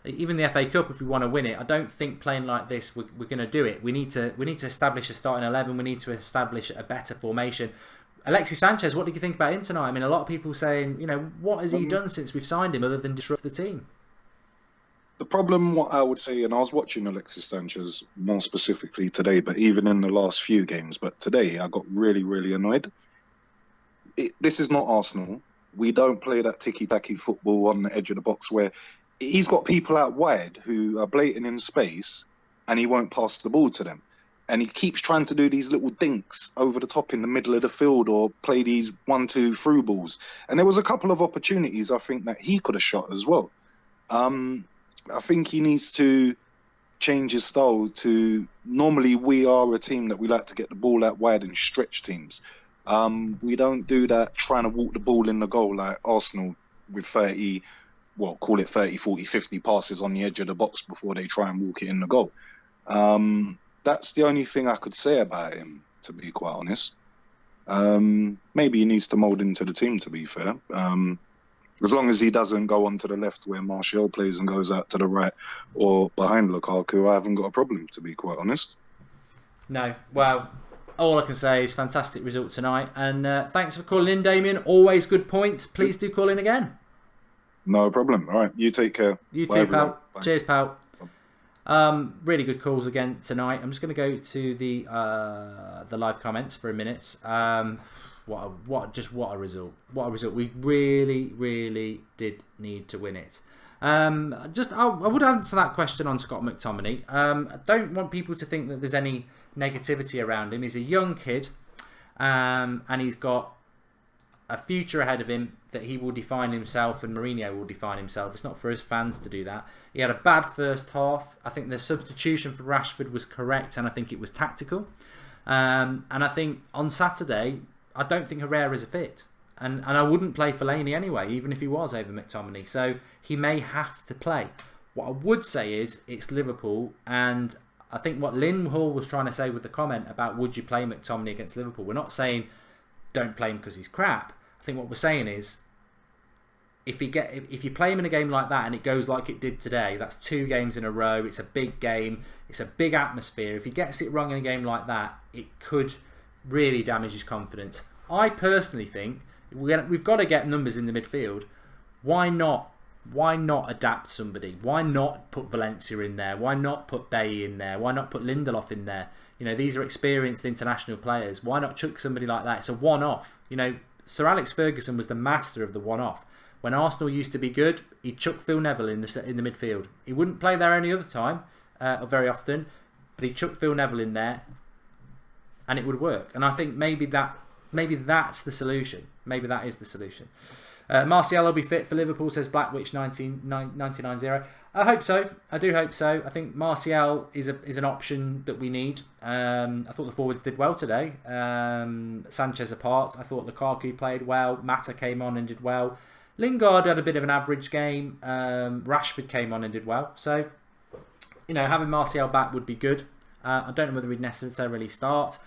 S1: even the FA Cup. If we want to win it, I don't think playing like this we're going to do it. We need to establish a starting 11. We need to establish a better formation. Alexis Sanchez, what did you think about him tonight? I mean, a lot of people saying, what has he done since we've signed him other than disrupt the team?
S7: the problem, what I would say, and I was watching Alexis Sanchez more specifically today, but even in the last few games, but today I got really, really annoyed. This is not Arsenal. We don't play that ticky-tacky football on the edge of the box where he's got people out wide who are blatant in space and he won't pass the ball to them. And he keeps trying to do these little dinks over the top in the middle of the field or play these 1-2 through balls. And there was a couple of opportunities I think that he could have shot as well. I think he needs to change his style to... Normally, we are a team that we like to get the ball out wide and stretch teams. We don't do that trying to walk the ball in the goal like Arsenal with 30, well, call it 30, 40, 50 passes on the edge of the box before they try and walk it in the goal. That's the only thing I could say about him, to be quite honest. Maybe he needs to mould into the team, to be fair. As long as he doesn't go on to the left where Martial plays and goes out to the right or behind Lukaku, I haven't got a problem, to be quite honest.
S1: No, well, all I can say is fantastic result tonight. And thanks for calling in, Damien. Always good points. Please do call in again. No
S7: problem. All right, you take care.
S1: You too, pal. Bye. Cheers, pal. Really good calls again tonight. I'm just going to go to the live comments for a minute. What a result! What a result! We really did need to win it. I would answer that question on Scott McTominay. I don't want people to think that there's any negativity around him. He's a young kid, and he's got a future ahead of him that he will define himself and Mourinho will define himself. It's not for us fans to do that. He had a bad first half. I think the substitution for Rashford was correct and I think it was tactical. And I think on Saturday, I don't think Herrera is a fit. And I wouldn't play Fellaini anyway, even if he was over McTominay. So he may have to play. What I would say is it's Liverpool, and I think what Lynn Hall was trying to say with the comment about would you play McTominay against Liverpool, we're not saying don't play him because he's crap. I think what we're saying is if you play him in a game like that and it goes like it did today, that's 2 games in a row, it's a big game, it's a big atmosphere. If he gets it wrong in a game like that, it could really damage his confidence. I personally think we've got to get numbers in the midfield. Why not adapt somebody? Why not put Valencia in there? Why not put Bailly in there? Why not put Lindelof in there? These are experienced international players. Why not chuck somebody like that? It's a one-off. Sir Alex Ferguson was the master of the one-off. When Arsenal used to be good, he'd chuck Phil Neville in the midfield. He wouldn't play there any other time, or very often, but he'd chuck Phil Neville in there, and it would work. And I think maybe that's the solution. Maybe that is the solution. Martial will be fit for Liverpool, says Blackwitch 1990. I hope so. I do hope so. I think Martial is an option that we need. I thought the forwards did well today. Sanchez apart, I thought Lukaku played well. Matic came on and did well. Lingard had a bit of an average game. Rashford came on and did well. So, having Martial back would be good. I don't know whether he'd necessarily start.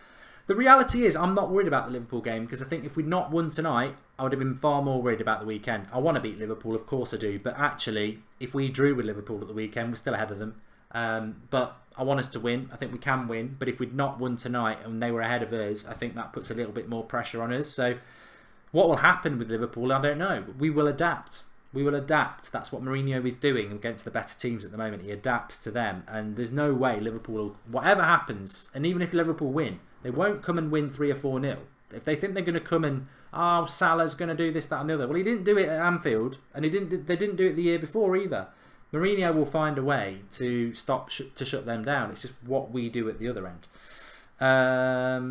S1: The reality is, I'm not worried about the Liverpool game because I think if we'd not won tonight, I would have been far more worried about the weekend. I want to beat Liverpool, of course I do, but actually, if we drew with Liverpool at the weekend, we're still ahead of them. But I want us to win. I think we can win, but if we'd not won tonight and they were ahead of us, I think that puts a little bit more pressure on us. So what will happen with Liverpool, I don't know. We will adapt. We will adapt. That's what Mourinho is doing against the better teams at the moment. He adapts to them, and there's no way Liverpool, whatever happens, and even if Liverpool win, they won't come and win 3 or 4-0. If they think they're going to come and, oh, Salah's going to do this, that and the other. Well, he didn't do it at Anfield, and they didn't do it the year before either. Mourinho will find a way to to shut them down. It's just what we do at the other end.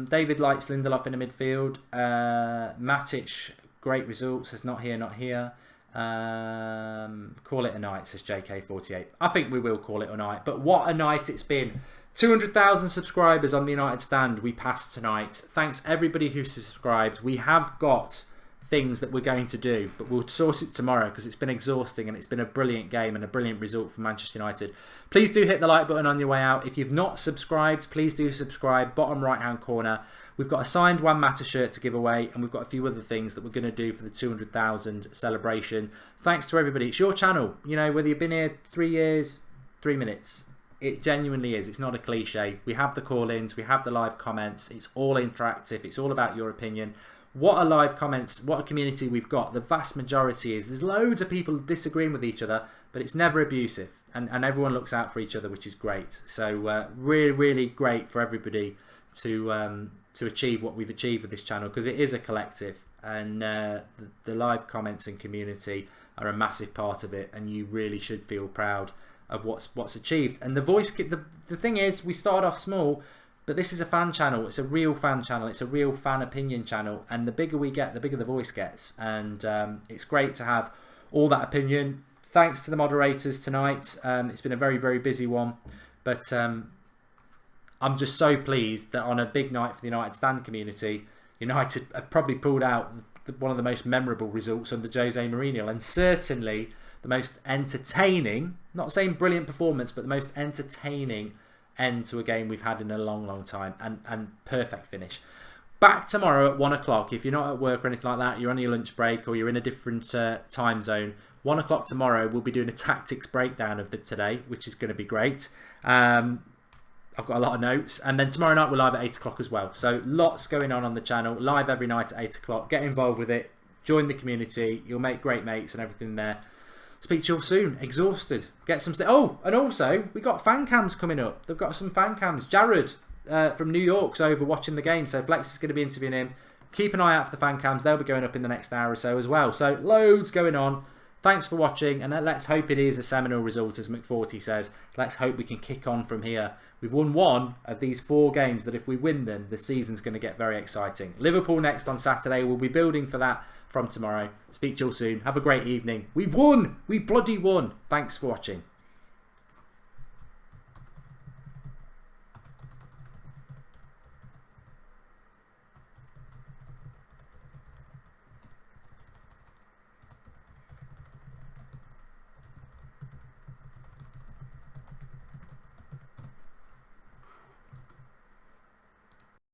S1: David likes Lindelof in the midfield. Matic, great results. It's not here, not here. Call it a night, says JK48. I think we will call it a night. But what a night it's been. 200,000 subscribers on the United Stand we passed tonight. Thanks everybody who subscribed. We have got things that we're going to do, but we'll source it tomorrow because it's been exhausting and it's been a brilliant game and a brilliant result for Manchester United. Please do hit the like button on your way out. If you've not subscribed, please do subscribe. Bottom right hand corner, we've got a signed Juan Mata shirt to give away, and we've got a few other things that we're going to do for the 200,000 celebration. Thanks to everybody. It's your channel, you know, whether you've been here 3 years, 3 minutes. It genuinely is. It's not a cliche. We have the call-ins, we have the live comments. It's all interactive. It's all about your opinion. What a live comments, what a community we've got. The vast majority is, there's loads of people disagreeing with each other, but it's never abusive, and everyone looks out for each other, which is great. So really, really great for everybody to achieve what we've achieved with this channel, because it is a collective, and the live comments and community are a massive part of it, and you really should feel proud of what's achieved. And the thing is, we started off small, but this is a fan channel. It's a real fan channel. It's a real fan opinion channel. And the bigger we get, the bigger the voice gets. And it's great to have all that opinion. Thanks to the moderators tonight. It's been a very, very busy one. But I'm just so pleased that on a big night for the United Stand community, United have probably pulled out one of the most memorable results under Jose Mourinho. And certainly the most entertaining, not saying brilliant performance, but the most entertaining end to a game we've had in a long, long time, and perfect finish. Back tomorrow at 1 o'clock. If you're not at work or anything like that, you're on your lunch break or you're in a different time zone, 1 o'clock tomorrow we'll be doing a tactics breakdown of today, which is going to be great. I've got a lot of notes, and then tomorrow night we're live at 8 o'clock as well. So lots going on the channel, live every night at 8 o'clock. Get involved with it, join the community, you'll make great mates and everything there. Speak to you all soon. Exhausted. Get some... Oh, and also, we got fan cams coming up. They've got some fan cams. Jared from New York's over watching the game, so Flex is going to be interviewing him. Keep an eye out for the fan cams. They'll be going up in the next hour or so as well. So, loads going on. Thanks for watching, and let's hope it is a seminal result, as McForty says. Let's hope we can kick on from here. We've won one of these 4 games that if we win them, the season's going to get very exciting. Liverpool next on Saturday. We'll be building for that from tomorrow. Speak to you all soon. Have a great evening. We won! We bloody won! Thanks for watching.